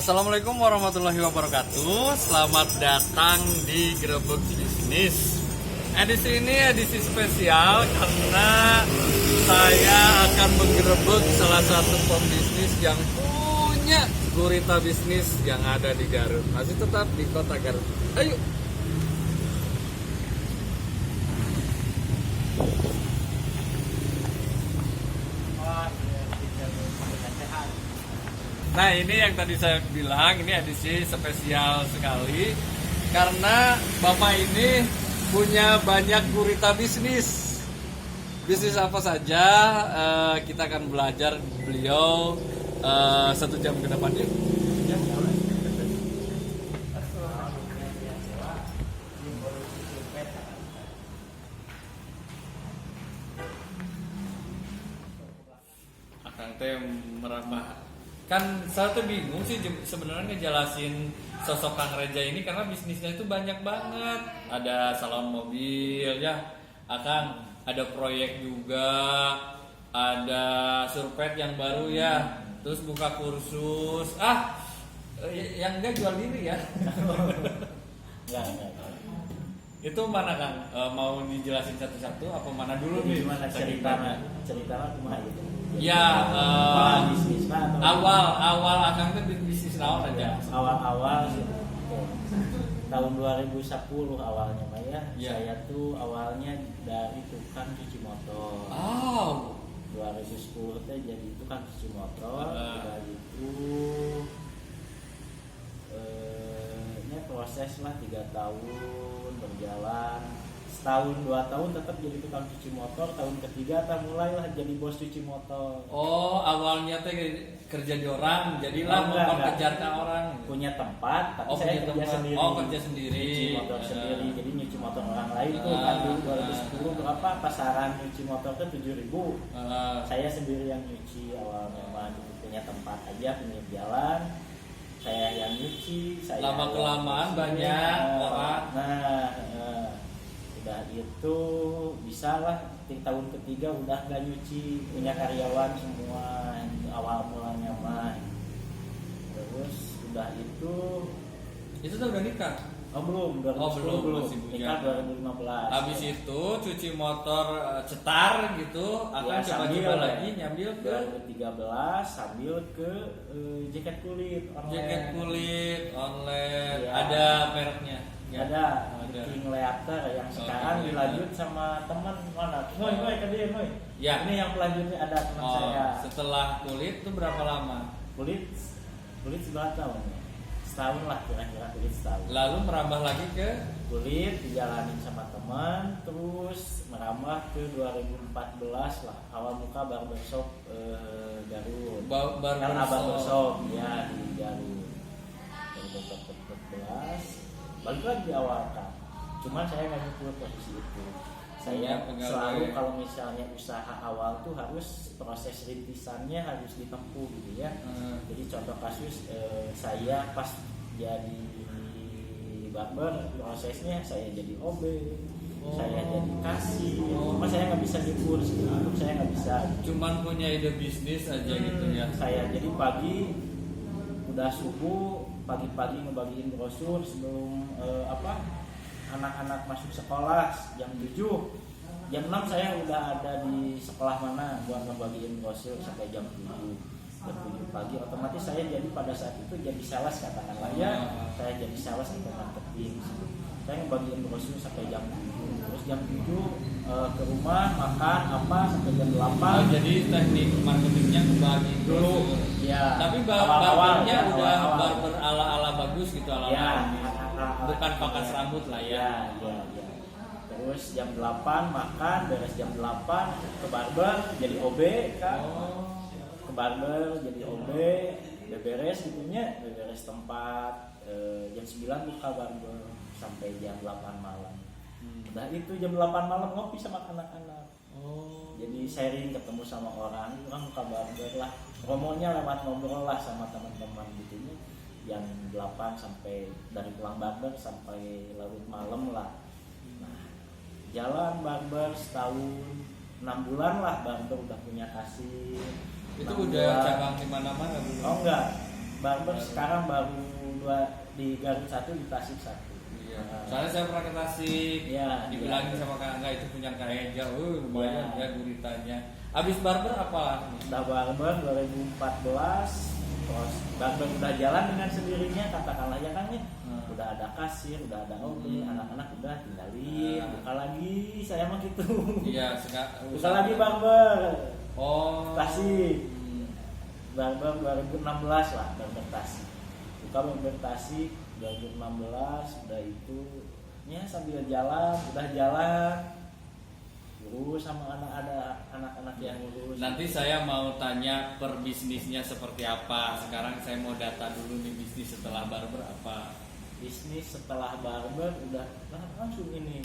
Assalamualaikum warahmatullahi wabarakatuh. Selamat datang di Grebek Bisnis. Edisi ini edisi spesial karena saya akan menggerebek salah satu pembisnis yang punya gurita bisnis yang ada di Garut. Masih tetap di kota Garut. Ayo. Nah, ini yang tadi saya bilang, ini edisi spesial sekali karena Bapak ini punya banyak gurita bisnis. Bisnis apa saja, kita akan belajar beliau 1 jam ke depan ya. Akang teh merambah. Kan saya tuh bingung sih sebenarnya ngejelasin sosok Kang Reja ini karena bisnisnya itu banyak banget. Ada salon mobil ya, Akang, ada proyek juga, ada surpet yang baru ya, terus buka kursus. Yang enggak jual diri ya. Enggak. Itu mana Kang? Mau dijelasin satu-satu apa mana dulu nih? Gimana ceritanya cuma itu. Ya, bisnis atau awal Akang tuh bisnis naon aja. Awal sih. Tahun 2010 awalnya Pak ya. Ya. Saya tuh awalnya dari tukang cuci motor. 2010 teh jadi tukang cuci motor. Udah itu ini proses lah 3 tahun berjalan. Setahun 2 tahun tetap jadi tukang cuci motor. Tahun ketiga mulailah jadi bos cuci motor. Oh, awalnya teh kerja di orang, jadilah memperkejarkan orang. Punya tempat, tapi saya kerja sendiri. Oh, kerja sendiri. Nyuci motor sendiri, jadi nyuci motor orang lain tuh kan dulu 2010 berapa pasaran nyuci motor ke 7.000. Saya sendiri yang nyuci awalnya mah punya tempat aja, punya jalan. Saya yang nyuci, saya lama kelamaan banyak orang. Udah itu bisa lah tahun ketiga udah gak nyuci, punya karyawan semua awal mulanya mah. Terus udah itu tuh udah nikah? belum, Masih nikah 2015. Habis itu cuci motor cetar gitu, akan coba-coba lagi nyambil ke 2013 sambil ke jaket kulit online. Ya. Ada mereknya? Ada King Leater yang sekarang dilanjut sama teman mana? Moy ke dia Moy. Ya. Ini yang pelanjutnya ada teman saya. Setelah kulit itu berapa lama? Kulit seberapa tahun ya? Setahun lah kira-kira, kulit setahun. Lalu merambah lagi ke kulit dijalanin sama teman, terus merambah ke 2014 lah awal muka barbershop Garut. Barbershop ya di Garut. 2014 balik lagi di awal kan. Cuman saya nggak nyebut posisi itu. Saya selalu kalau misalnya usaha awal tuh harus proses rintisannya harus ditempuh gitu ya. Jadi contoh kasus saya pas jadi barber prosesnya saya jadi OB, saya jadi kasir. Cuma saya nggak bisa libur sebelum saya nggak bisa. Cuman punya ide bisnis aja gitu ya. Saya jadi pagi udah subuh pagi-pagi ngebagiin brosur sebelum anak-anak masuk sekolah jam 7. Jam 6 saya udah ada di sekolah mana buat ngebagiin brosur sampai jam 7. Jam 7 pagi otomatis saya jadi pada saat itu jadi sales katakanlah ya. Saya jadi sales di marketing. Saya ngebagiin brosur sampai jam 7. Terus jam 7 ke rumah makan sampai jam 8. Jadi teknik marketingnya kebagi dulu. Ya. Tapi barbernya udah barber ala-ala bagus gitu ala-ala. Bukan pangkas rambut lah ya. Ya. Terus jam 8 makan, beres jam 8 ke barber jadi OB kan. Ke barber jadi OB, beres gitunya, beres tempat. Jam 9 buka barber sampai jam 8 malam. Udah itu jam 8 malam ngopi sama anak-anak. Jadi sharing ketemu sama orang buka barber lah. Promonya lewat ngobrol lah sama teman-teman gitu ya. Jam 8 sampai dari pulang barber sampai larut malam lah. Nah, jalan barber setahun 6 bulan lah barber udah punya kasir. Itu udah cabang di mana-mana dulu. Oh enggak. barber sekarang baru 2 di Garut 1, di Tasik 1. Iya. Soalnya saya pernah ke Tasik, Iya, dibilangin sama Kak Angga itu punya Kak Eja, lumayan ya guritanya. Abis barber apa? Udah barber 2014, terus barber udah jalan dengan sendirinya, katakanlah ya kan ya. Udah ada kasir, udah ada OB, anak-anak udah tinggalin, buka lagi, saya mah gitu. Iya, buka lagi barber. Oh. Tasik. Barber 2016 lah, barber Tasik. Buka barber Tasik 2016, udah itu ya sambil jalan, udah jalan. Urus sama anak-anak yang urus. Nanti saya mau tanya per bisnisnya seperti apa. Sekarang saya mau data dulu nih bisnis setelah barber apa. Bisnis setelah barber udah langsung ini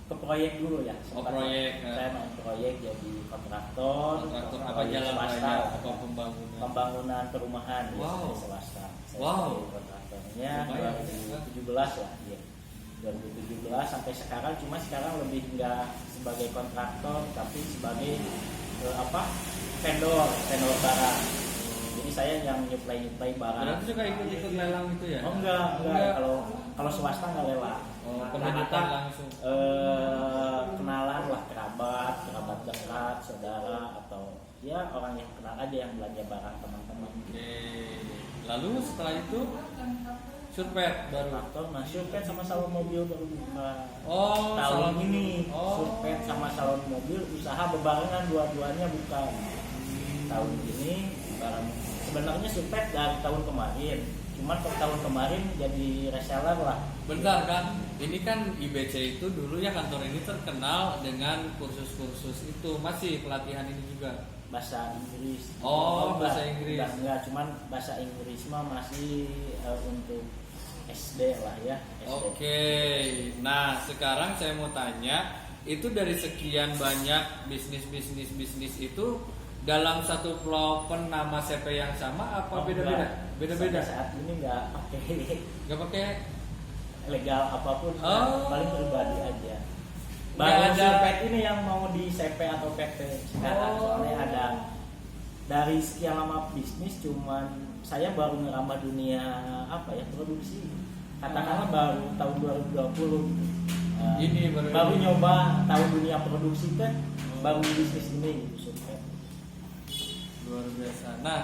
ke proyek dulu ya. Proyek. Saya main proyek jadi kontraktor. Kontraktor apa, jalan swasta, raya apa pembangunan? Pembangunan perumahan Wow. di swasta. Saya Wow. jadi kontraktornya Lumayan, 2017 lah ya. 2017 sampai sekarang, cuma sekarang lebih enggak sebagai kontraktor tapi sebagai vendor barang. Jadi saya yang nyuplai barang. Berarti juga ikut lelang itu ya? Oh enggak. Kalau swasta enggak lelang. Oh, pembentukan langsung. Kenalan lah, kerabat dekat, saudara atau ya orang yang kenal aja yang belanja barang teman-teman. Oke. Lalu setelah itu surpet baru. Surpet sama salon mobil baru buka. Oh, tahun salon ini. Oh. Surpet sama salon mobil usaha bebarengan, dua-duanya buka. Tahun ini barang sebenarnya surpet dari tahun kemarin. Cuman tahun kemarin jadi reseller lah. Bentar kan, ini kan IBC itu dulu ya, kantor ini terkenal dengan kursus-kursus itu, masih pelatihan ini juga. Bahasa Inggris. Bahasa Inggris. Enggak, cuman bahasa Inggris mah masih untuk SD lah ya. SD. Oke. Nah, sekarang saya mau tanya, itu dari sekian banyak bisnis itu dalam satu plopen nama CP yang sama apa beda-beda? Beda-beda. Saat ini nggak pakai legal apapun, paling pribadi aja. Baru surpet ini yang mau di CP atau PT sekarang, soalnya ada dari sekian lama bisnis, cuman saya baru ngerambah dunia produksi. Katakanlah baru tahun 2020. Ini baru nyoba tahu dunia produksi kan, baru bisnis ini gitu surpet. Luar biasa. Nah,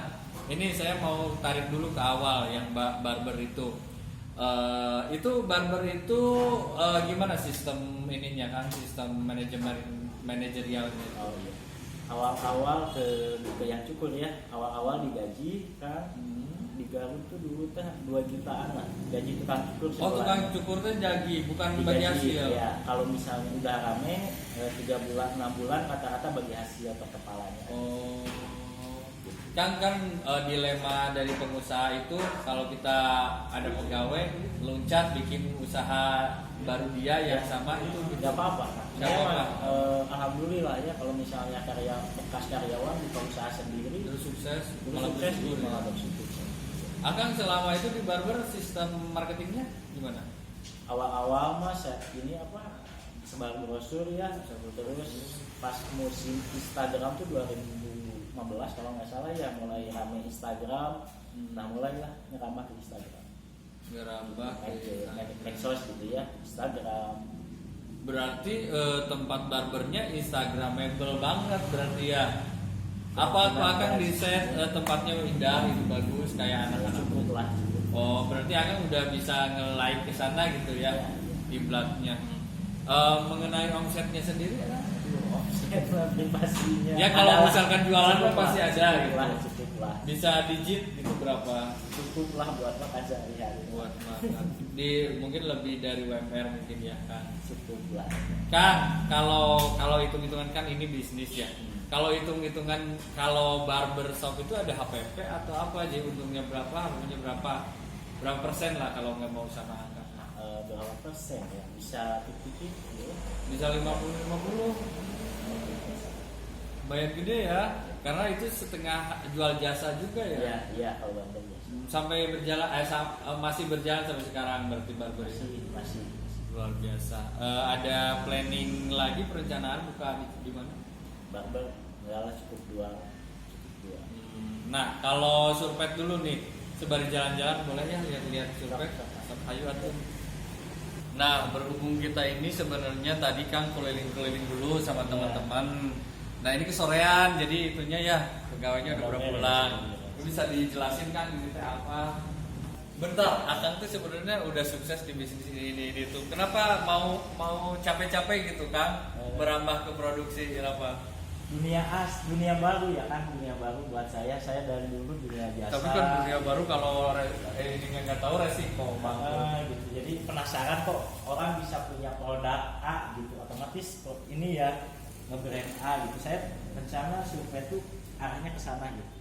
ini saya mau tarik dulu ke awal yang barber itu. Itu barber itu gimana sistem ininya kan, sistem manajerialnya? Oh iya. Awal-awal ke yang cukur ya, awal-awal digaji kan. Di Garut tuh dulu 2 jutaan lah gaji tukang cukur. Tukang cukur tuh gaji, bukan bagi hasil. Ya, kalau misalnya udah rame 3 bulan 6 bulan rata-rata bagi hasil per kepalanya. Kan dilema dari pengusaha itu, kalau kita ada pegawai loncat bikin usaha baru dia yang sama itu nggak apa-apa. Alhamdulillah ya, kalau misalnya bekas karyawan buka usaha sendiri terus sukses, malah bersukses. Akang selama itu di barber sistem marketingnya gimana? Awal-awal mas ini sebar brosur ya, terus pas musim Instagram tuh 2015 kalau nggak salah ya, mulai rame Instagram. Nah mulailah ngerambah ke Instagram, medsos gitu ya, Instagram. Berarti tempat barbernya Instagramable banget berarti ya. Apa akan di set tempatnya indah, itu bagus kayak anak-anak. Cukup lah. Oh, berarti akan udah bisa nge-like ke sana gitu ya, iblatnya. Mengenai omsetnya sendiri? Omset pastinya. Ya kalau misalkan jualan pasti ada gitu. Cukup lah. Bisa digit gitu berapa? Cukup lah buat makan sehari-hari. Buat makan. Mungkin lebih dari UMR mungkin ya kan. Cukup lah. Kan kalau hitung-hitungan kan ini bisnis ya. Kalau hitung-hitungan, kalau barbershop itu ada HPP atau apa aja, untungnya berapa, harganya berapa persen lah kalau nggak mau sama angka? Berapa persen ya? Bisa 50-50 ya? Bisa 50-50. Bayar gede ya, karena itu setengah jual jasa juga ya. Iya kalau barber ya. Sampai berjalan, masih berjalan sampai sekarang berarti barber masih. Luar biasa. Ada planning lagi, perencanaan buka di mana? Barber enggak lah, cukup dua. Nah, kalau surpet dulu nih, Sembari jalan-jalan boleh ya lihat-lihat survei. Ayo atuh. Nah, berhubung kita ini sebenarnya tadi Kang keliling-keliling dulu sama teman-teman. Nah, ini kesorean jadi itunya ya pegawainya udah pulang. Bisa dijelasin Kang ini teh apa? Bentar, Akang tuh sebenarnya udah sukses di bisnis ini tuh. Kenapa mau capek-capek gitu Kang? Berambah ke produksi apa? Dunia baru ya kan, dunia baru buat saya dari dulu dunia jasa. Tapi kan dunia baru kalau ini nggak tahu resiko banget. Gitu. Jadi penasaran kok orang bisa punya produk A gitu, otomatis kok ini ya nge-brand A gitu. Saya rencana survei itu arahnya ke sana gitu.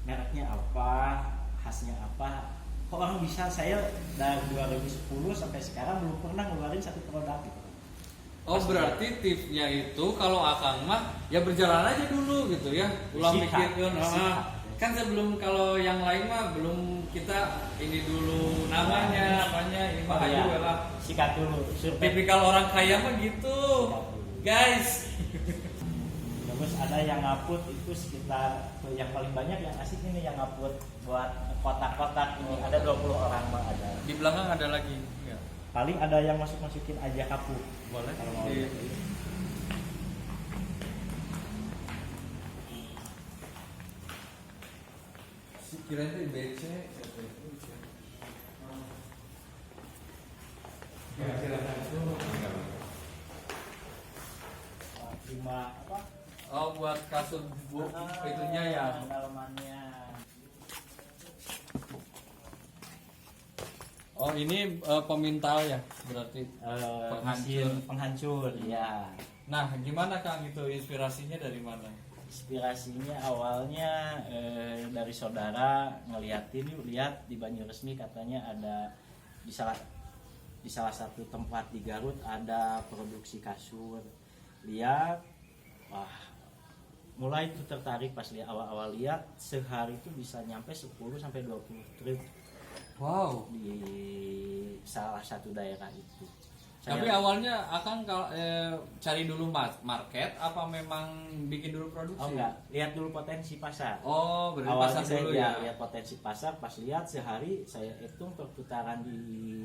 Mereknya apa, khasnya apa. Kok orang bisa, saya dari 2010 sampai sekarang belum pernah ngeluarin satu produk gitu. Oh berarti tipsnya itu kalau Akang mah ya berjalan aja dulu gitu ya, ulang mikirin. Kan sebelum kalau yang lain mah belum kita ini dulu namanya apanya ini mah aja lah. Sikat dulu. Tipikal orang kaya mah gitu, guys. Terus ada yang ngaput itu sekitar yang paling banyak yang asik ini yang ngaput buat kotak-kotak ini ada 20 orang mah ada. Di belakang ada lagi. Ya. Paling ada yang masukin aja kapu. Boleh. Kalau mau. Kira itu BC. Kira-kira itu. Lima apa? Oh buat kasur itunya ya. Dalamannya. Oh ini pemintal ya berarti penghancur ya. Nah gimana Kang itu inspirasinya dari mana? Inspirasinya awalnya dari saudara ngeliatin yuk lihat di Banyuresmi katanya ada di salah satu tempat di Garut ada produksi kasur. Lihat, wah mulai tuh tertarik pas awal-awal lihat sehari itu bisa nyampe 10 sampai 20 trip. Wow. Di salah satu daerah itu. Tapi awalnya Akang cari dulu market apa memang bikin dulu produksi? Oh enggak, lihat dulu potensi pasar. Oh, berarti awalnya pasar saya dulu ya. Lihat potensi pasar, pas lihat sehari saya hitung perputaran di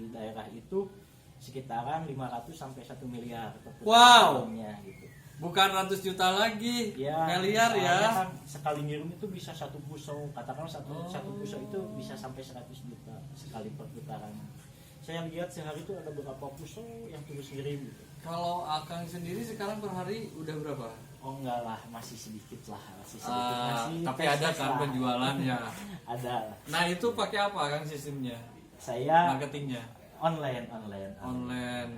daerah itu sekitaran 500 sampai 1 miliar perputarannya gitu. Bukan ratus juta lagi, ya, miliar ya. Kan sekali ngirim itu bisa satu pusau, katakan satu pusau itu bisa sampai 100 juta sekali perputaran. Saya lihat sehari itu ada beberapa pusau yang terus ngirim gitu. Kalau Akang sendiri sekarang per hari udah berapa? Oh enggak lah, masih sedikit lah, masih tapi ada kan lah. Penjualannya? Ada. Nah itu pakai apa Kang sistemnya? Saya marketingnya online.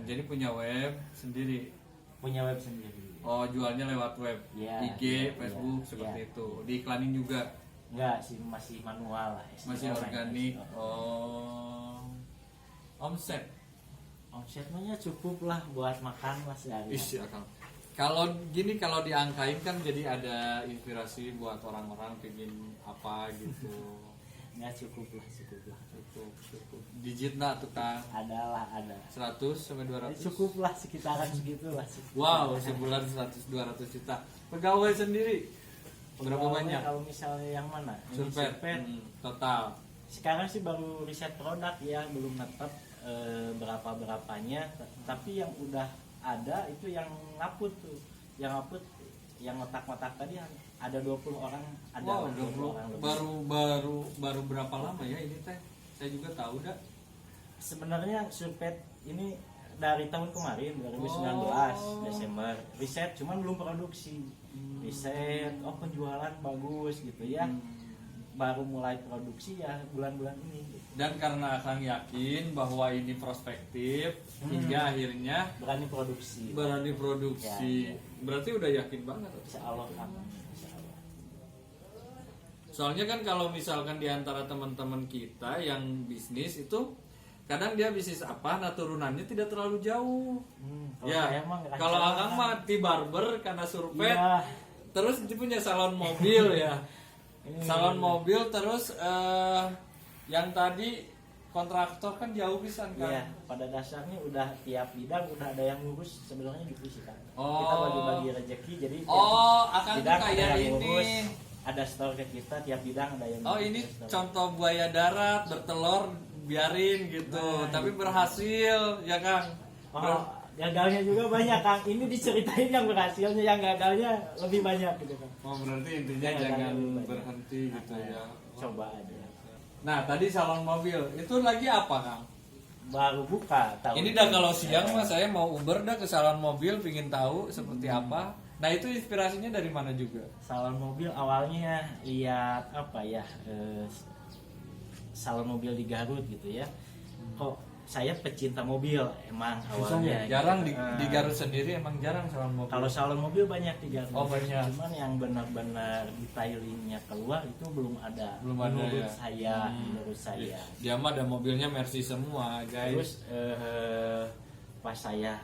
Jadi punya web sendiri. Punya web sendiri. Oh jualnya lewat web, ya, IG, Facebook seperti itu. Diiklanin juga? Enggak sih, masih manual lah. Masih organik. Oh. Omsetnya cukup lah buat makan lah sehari. Isi Akang. Kalau gini kalau diangkain kan jadi ada inspirasi buat orang-orang pengen apa gitu. Nggak cukup lah. Cukup. Digit nak tuh Kang? Ada. 100 sampai 200. Cukup lah sekitaran segitu lah. Wow, sebulan 100-200 juta. Pegawai sendiri berapa banyak? Kalau misalnya yang mana? Survei total. Sekarang sih baru riset produk ya, belum netep berapanya. Tapi yang udah ada itu yang ngaput tuh. Yang ngotak-ngotak tadi ada 20 orang, ada. Wow, 20 orang lebih. Baru berapa lama ya ini teh? Saya juga tahu dah. Sebenarnya survei ini dari tahun kemarin 2019 Desember riset, cuman belum produksi. Riset, penjualan bagus gitu ya. Baru mulai produksi ya bulan-bulan ini. Dan karena Akang yakin bahwa ini prospektif hingga akhirnya berani produksi. Ya. Berarti udah yakin banget. Insya Allah. Soalnya kan kalau misalkan diantara teman-teman kita yang bisnis itu kadang dia bisnis apa, nah turunannya tidak terlalu jauh. Kalau Akang mah di barber karena survei, terus dia punya salon mobil ya. Salon mobil terus yang tadi kontraktor kan jauh pisan kan. Iya, pada dasarnya udah tiap bidang udah ada yang ngurus sebenarnya gitu sih kan. Kita bagi-bagi rezeki jadi Akang tuh kayak ini. Ada ada store ke kita tiap bidang ada yang Oh ini store. contoh buaya darat bertelur biarin gitu, Nah, tapi gitu. berhasil ya Kang. Oh, gagalnya juga banyak Kang. Ini diceritain yang berhasilnya, yang gagalnya lebih banyak gitu Kang. Oh berarti intinya Ya, jangan lebih banyak. berhenti gitu ya. Coba aja. Nah tadi salon mobil itu lagi apa Kang? Baru buka tahun Ini dah kalau siang mas saya mau Uber dah ke salon mobil, pingin tahu seperti apa. Nah itu inspirasinya dari mana juga? salon mobil awalnya lihat apa ya salon mobil di Garut gitu ya. Kok saya pecinta mobil emang Susah awalnya. ya? Jarang gitu. di Garut sendiri emang jarang salon mobil. Kalau salon mobil banyak di Garut. Oh, banyak. Cuman yang benar-benar detailingnya keluar itu belum ada. Belum ada menurut ya? saya, menurut saya. Dia mah ada mobilnya Mercy semua guys. Terus pas saya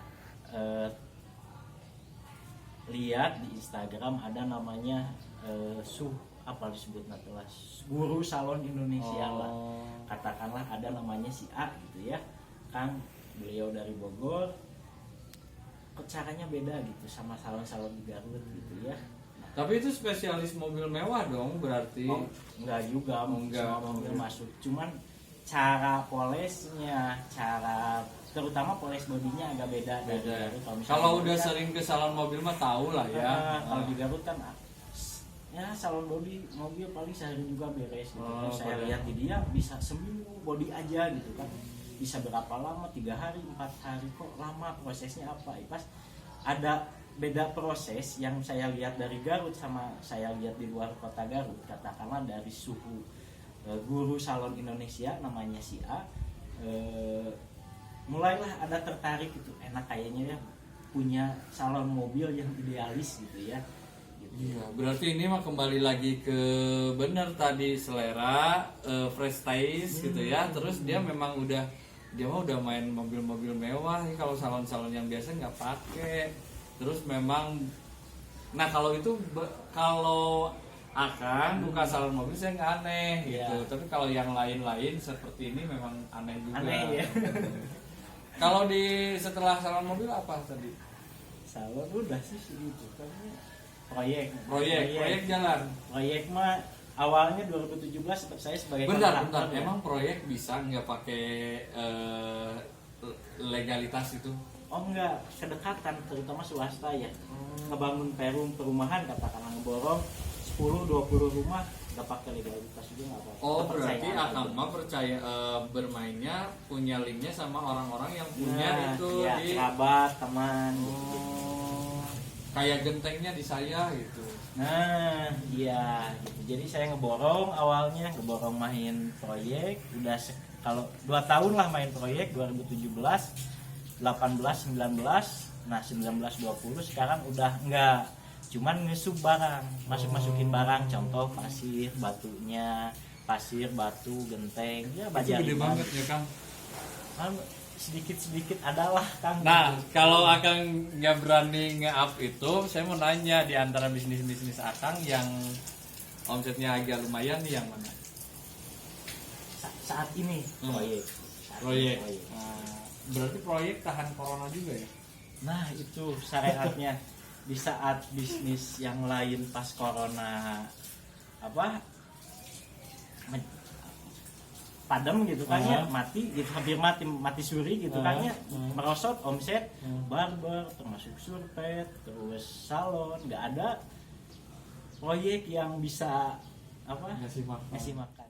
lihat di Instagram ada namanya apa disebutnya telah guru salon Indonesia lah, katakanlah ada namanya si A gitu ya Kang, beliau dari Bogor, kok caranya beda gitu sama salon-salon di Garut gitu ya. Tapi itu spesialis mobil mewah dong berarti. Oh, enggak juga, Enggak. semua mobil masuk, cuman cara polesnya, cara terutama poles bodinya agak beda dari Beda. Garut. Misalnya Kalau di udah Garut kan, sering ke salon mobil mah tahu lah ya. kalau di Garut kan ya salon body mobil paling sehari juga beres gitu. Oh, Saya padahal. lihat di dia bisa seminggu body aja gitu kan, bisa berapa lama, 3 hari 4 hari, kok lama prosesnya apa. Pas ada beda proses yang saya lihat dari Garut sama saya lihat di luar kota Garut, katakanlah dari suhu guru salon Indonesia namanya si A, mulailah ada tertarik gitu, enak kayaknya ya punya salon mobil yang idealis gitu ya. Iya, berarti ini mah kembali lagi ke bener tadi selera, fresh taste gitu ya. Terus dia memang udah main mobil-mobil mewah. Kalau salon-salon yang biasa nggak pakai. Terus memang, nah kalau itu kalau akan buka salon mobil saya nggak aneh gitu. Iya. Tapi kalau yang lain-lain seperti ini memang aneh juga. Aneh ya. Kalau di setelah salon mobil apa tadi? Salon udah sih gitu kan, proyek jalan. proyek mah awalnya 2017 saya sebagai Bentar, kontraktor ya. emang proyek bisa nggak pakai legalitas itu? Oh enggak, kedekatan terutama swasta ya. Ngebangun perumahan katakanlah ngeborong 10-20 rumah nggak pakai legalitas juga nggak apa-apa. Oh berarti Kepercayaan Akang aja. mah percaya bermainnya punya linknya sama orang-orang yang punya Nah, itu ya, di kerabat, teman gitu. Oh, kayak gentengnya di saya gitu. Nah, iya gitu. Jadi saya ngeborong awalnya, ngeborong main proyek, udah kalau 2 tahun lah main proyek 2017, 18, 19, nah 19 20 sekarang udah enggak, cuman ngesub barang, masukin barang, contoh pasir, batunya, pasir, batu, genteng, ya Itu bajarin. gede banget ya Kang. Sedikit-sedikit adalah Kang. Nah kalau Akang nggak berani nge-up itu, saya mau nanya di antara bisnis-bisnis Akang yang omsetnya agak lumayan nih yang mana? Saat ini proyek. Proyek. Nah, berarti proyek tahan corona juga ya? Nah itu syariatnya. Di saat bisnis yang lain pas corona apa padam gitu kan ya, mati gitu, hampir mati suri gitu kan ya, merosot omset barber termasuk surpet terus salon, nggak ada proyek yang bisa apa Ngasih makan. ngasih makan.